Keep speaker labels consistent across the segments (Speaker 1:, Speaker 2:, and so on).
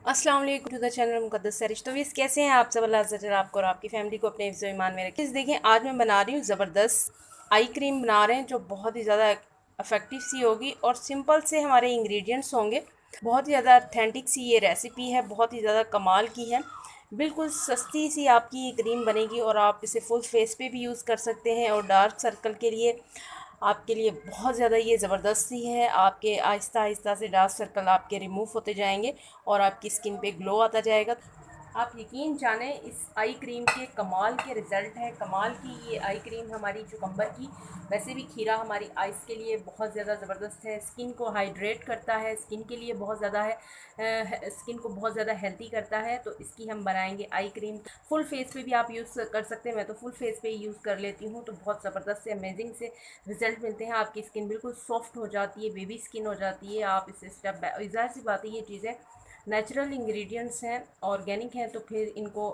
Speaker 1: अस्सलाम वालेकुम to the channel मुक़द्दस Sarish. तो वीस कैसे हैं आप सब? अल्लाह अज़्ज़ा वजल आपको और आपकी फैमिली को अपने हिफ्ज़-ओ ईमान में रखें। देखें, आज मैं बना रही हूँ ज़बरदस्त आई क्रीम बना रहे हैं जो बहुत ही ज़्यादा इफ़ेक्टिव सी होगी और सिंपल से हमारे इंग्रेडिएंट्स होंगे। बहुत ही ज़्यादा ऑथेंटिक सी ये रेसिपी है, बहुत ही ज़्यादा कमाल की है। बिल्कुल सस्ती सी आपकी ये क्रीम बनेगी और आप इसे फुल फेस पे भी यूज़ कर सकते हैं और डार्क सर्कल के लिए आपके लिए बहुत ज़्यादा ये ज़बरदस्त सी है। आपके आहिस्ता आहिस्ता से डार्क सर्कल आपके रिमूव होते जाएंगे और आपकी स्किन पे ग्लो आता जाएगा। आप यकीन जाने इस आई क्रीम के कमाल के रिज़ल्ट हैं। कमाल की ये आई क्रीम हमारी चुकंबर की, वैसे भी खीरा हमारी आइज़ के लिए बहुत ज़्यादा ज़बरदस्त है। स्किन को हाइड्रेट करता है, स्किन के लिए बहुत ज़्यादा है, स्किन को बहुत ज़्यादा हेल्दी करता है। तो इसकी हम बनाएंगे आई क्रीम। फुल फेस पे भी आप यूज़ कर सकते हैं, मैं तो फुल फेस पे ही यूज़ कर लेती हूँ। तो बहुत ज़बरदस्त से अमेजिंग से रिज़ल्ट मिलते हैं। आपकी स्किन बिल्कुल सॉफ्ट हो जाती है, बेबी स्किन हो जाती है। आप इसे स्टेप बाय, ज़ाहिर सी बात है ये चीज़ें नेचुरल इंग्रेडिएंट्स हैं, ऑर्गेनिक हैं, तो फिर इनको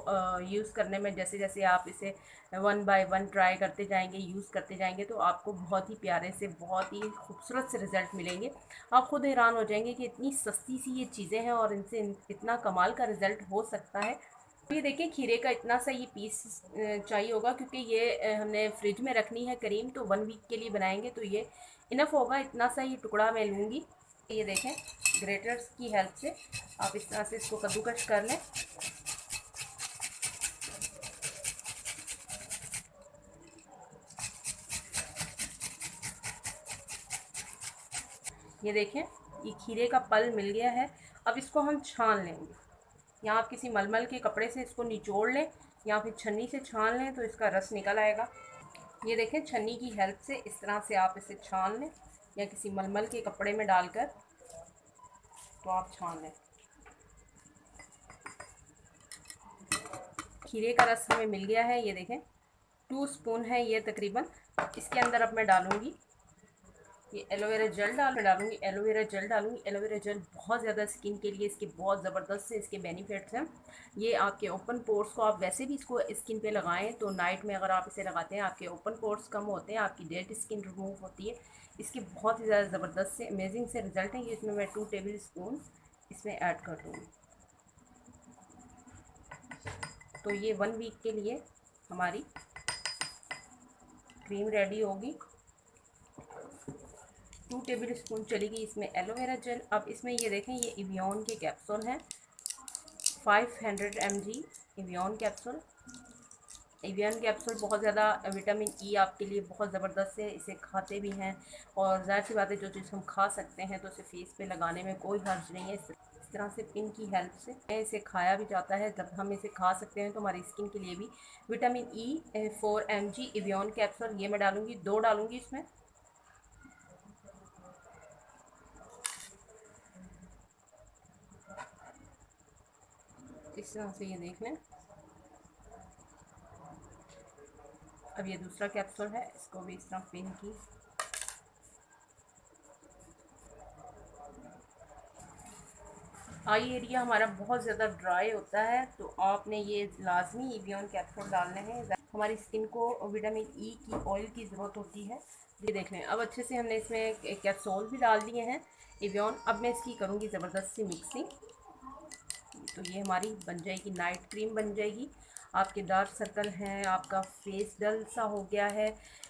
Speaker 1: यूज़ करने में जैसे जैसे आप इसे वन बाय वन ट्राई करते जाएंगे, यूज़ करते जाएंगे, तो आपको बहुत ही प्यारे से, बहुत ही खूबसूरत से रिज़ल्ट मिलेंगे। आप खुद हैरान हो जाएंगे कि इतनी सस्ती सी ये चीज़ें हैं और इनसे इतना कमाल का रिज़ल्ट हो सकता है। तो ये देखिए, खीरे का इतना सा ये पीस चाहिए होगा, क्योंकि ये हमने फ्रिज में रखनी है करीम, तो 1 वीक के लिए बनाएंगे तो ये इनफ होगा। इतना सा ये टुकड़ा मैं लूँगी। ये देखें, ग्रेटर्स की हेल्प से आप इस तरह से इसको कद्दूकश कर लें। ये देखें, ये खीरे का पल मिल गया है। अब इसको हम छान लेंगे। या आप किसी मलमल के कपड़े से इसको निचोड़ लें या फिर छन्नी से छान लें तो इसका रस निकल आएगा। ये देखें, छन्नी की हेल्प से इस तरह से आप इसे छान लें या किसी मलमल के कपड़े में डालकर तो आप छान लें। खीरे का रस हमें मिल गया है। ये देखें, 2 स्पून है ये तकरीबन। इसके अंदर अब मैं डालूँगी ये एलोवेरा जेल डालूँगी। एलोवेरा जेल बहुत ज़्यादा स्किन के लिए, इसके बहुत ज़बरदस्त से इसके बेनिफिट्स हैं। ये आपके ओपन पोर्स को, आप वैसे भी इसको स्किन पे लगाएं तो नाइट में अगर आप इसे लगाते हैं आपके ओपन पोर्स कम होते हैं, आपकी डेड स्किन रिमूव होती है। इसके बहुत ही ज़्यादा ज़बरदस्त से अमेजिंग से रिजल्ट हैं। ये इसमें मैं 2 टेबल स्पून इसमें ऐड कर दूँगी। तो ये 1 वीक के लिए हमारी क्रीम रेडी होगी। 2 टेबल स्पून चलेगी इसमें एलोवेरा जेल। अब इसमें ये देखें, ये इवियन के कैप्सूल हैं, 500 mg इवियन कैप्सूल। एवियन कैप्सूल बहुत ज़्यादा विटामिन ई आपके लिए बहुत ज़बरदस्त है। इसे खाते भी हैं और ज़ाहिर सी बात है, जो चीज़ हम खा सकते हैं तो इसे फेस पे लगाने में कोई हर्ज नहीं है। इस तरह से पिन की हेल्प से इसे खाया भी जाता है। जब हम इसे खा सकते हैं तो हमारी स्किन के लिए भी vitamin E 4 mg avian capsule ये मैं डालूँगी, 2 डालूँगी इसमें। इस तरह से ये देख लें। अब ये दूसरा कैप्सूल है, इसको भी इस तरह पिन की। आई एरिया हमारा बहुत ज़्यादा ड्राई होता है तो आपने ये लाजमी एवियन कैप्सूल डालने हैं। हमारी स्किन को विटामिन ई की ऑयल की ज़रूरत होती है। ये देख लें, अब अच्छे से हमने इसमें कैप्सूल भी डाल दिए हैं एवियन। अब मैं इसकी करूँगी ज़बरदस्त सी मिक्सिंग। तो ये हमारी बन जाएगी, नाइट क्रीम बन जाएगी। आपके डार्क सर्कल हैं, आपका फेस डल सा हो गया है,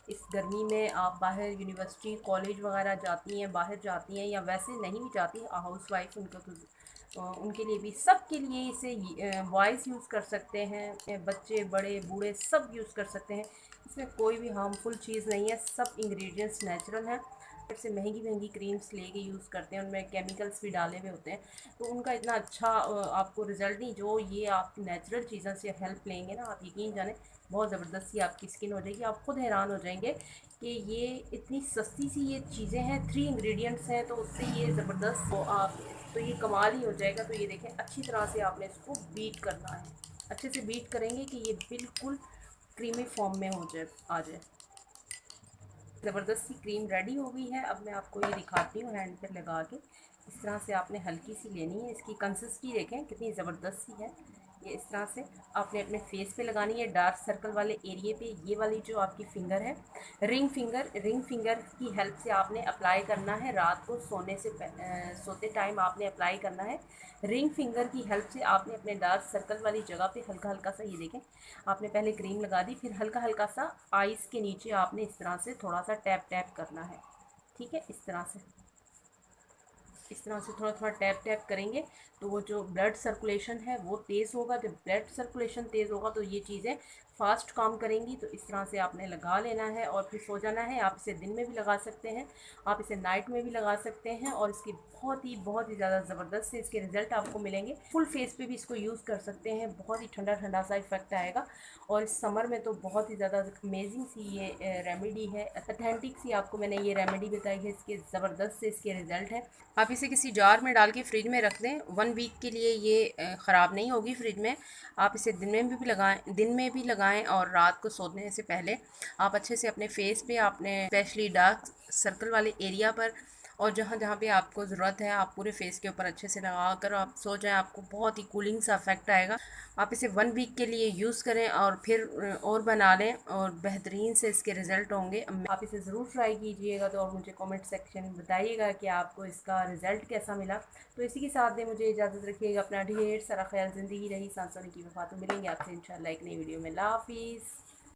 Speaker 1: इस गर्मी में आप बाहर यूनिवर्सिटी कॉलेज वगैरह जाती हैं, बाहर जाती हैं या वैसे नहीं भी जाती, हाउस वाइफ उनको तो उनके लिए भी, सब के लिए इसे बॉयज़ यूज़ कर सकते हैं, बच्चे बड़े बूढ़े सब यूज़ कर सकते हैं। इसमें कोई भी हार्मफुल चीज़ नहीं है, सब इंग्रेडिएंट्स नेचुरल हैं। से महंगी महंगी क्रीम्स लेके यूज़ करते हैं, उनमें केमिकल्स भी डाले हुए होते हैं, तो उनका इतना अच्छा आपको रिज़ल्ट नहीं। जो ये आप नेचुरल चीज़ों से हेल्प लेंगे ना, आप यकीन जाने बहुत ज़बरदस्त सी आपकी स्किन हो जाएगी। आप खुद हैरान हो जाएंगे कि ये इतनी सस्ती सी ये चीज़ें हैं, 3 इंग्रेडिएंट्स हैं, तो उससे ये ज़बरदस्त हो आप, तो ये कमाल ही हो जाएगा। तो ये देखें, अच्छी तरह से आपने इसको बीट करना है। अच्छे से बीट करेंगे कि ये बिल्कुल क्रीमी फॉर्म में हो जाए, आ जाए। ज़बरदस्त सी क्रीम रेडी हो गई है। अब मैं आपको ये दिखाती हूँ हैंड पे लगा के। इस तरह से आपने हल्की सी लेनी है। इसकी कंसिस्टेंसी देखें कितनी ज़बरदस्त सी है। ये इस तरह से आपने अपने फेस पे लगानी है, डार्क सर्कल वाले एरिए पे। ये वाली जो आपकी फिंगर है, रिंग फिंगर की हेल्प से आपने अप्लाई करना है। रात को सोने से सोते टाइम आपने अप्लाई करना है। रिंग फिंगर की हेल्प से आपने अपने डार्क सर्कल वाली जगह पे हल्का हल्का सा, ये देखें, आपने पहले क्रीम लगा दी, फिर हल्का हल्का सा आइस के नीचे आपने इस तरह से थोड़ा सा टैप टैप करना है। ठीक है, इस तरह से थोड़ा थोड़ा टैप टैप करेंगे तो वो जो ब्लड सर्कुलेशन है वो तेज़ होगा। जब ब्लड सर्कुलेशन तेज़ होगा तो ये चीज़ें फास्ट काम करेंगी। तो इस तरह से आपने लगा लेना है और फिर सो जाना है। आप इसे दिन में भी लगा सकते हैं, आप इसे नाइट में भी लगा सकते हैं, और इसकी बहुत ही ज़्यादा ज़बरदस्त से इसके रिज़ल्ट आपको मिलेंगे। फुल फेस पे भी इसको यूज़ कर सकते हैं, बहुत ही ठंडा ठंडा सा इफेक्ट आएगा। और इस समर में तो बहुत ही ज़्यादा अमेजिंग सी ये रेमेडी है, अथेंटिक सी आपको मैंने ये रेमेडी बताई है। इसके ज़बरदस्त से इसके रिज़ल्ट हैं। आप इसे किसी जार में डाल के फ्रिज में रख दें, 1 वीक के लिए ये ख़राब नहीं होगी फ्रिज में। आप इसे दिन में भी लगाएं और रात को सोने से पहले आप अच्छे से अपने फेस पे, आपने स्पेशली डार्क सर्कल वाले एरिया पर और जहाँ जहाँ पे आपको ज़रूरत है, आप पूरे फेस के ऊपर अच्छे से लगा कर आप सो जाएं। आपको बहुत ही कूलिंग सा इफेक्ट आएगा। आप इसे 1 वीक के लिए यूज़ करें और फिर और बना लें, और बेहतरीन से इसके रिज़ल्ट होंगे। आप इसे ज़रूर ट्राई कीजिएगा तो, और मुझे कमेंट सेक्शन में बताइएगा कि आपको इसका रिज़ल्ट कैसा मिला। तो इसी के साथ में मुझे इजाज़त रखिएगा। अपना ढेर सारा ख्याल। ज़िंदगी रही सांसों की वफा। तो मिलेंगे आपसे इंशाल्लाह एक नई वीडियो में। अल्लाह हाफिज़।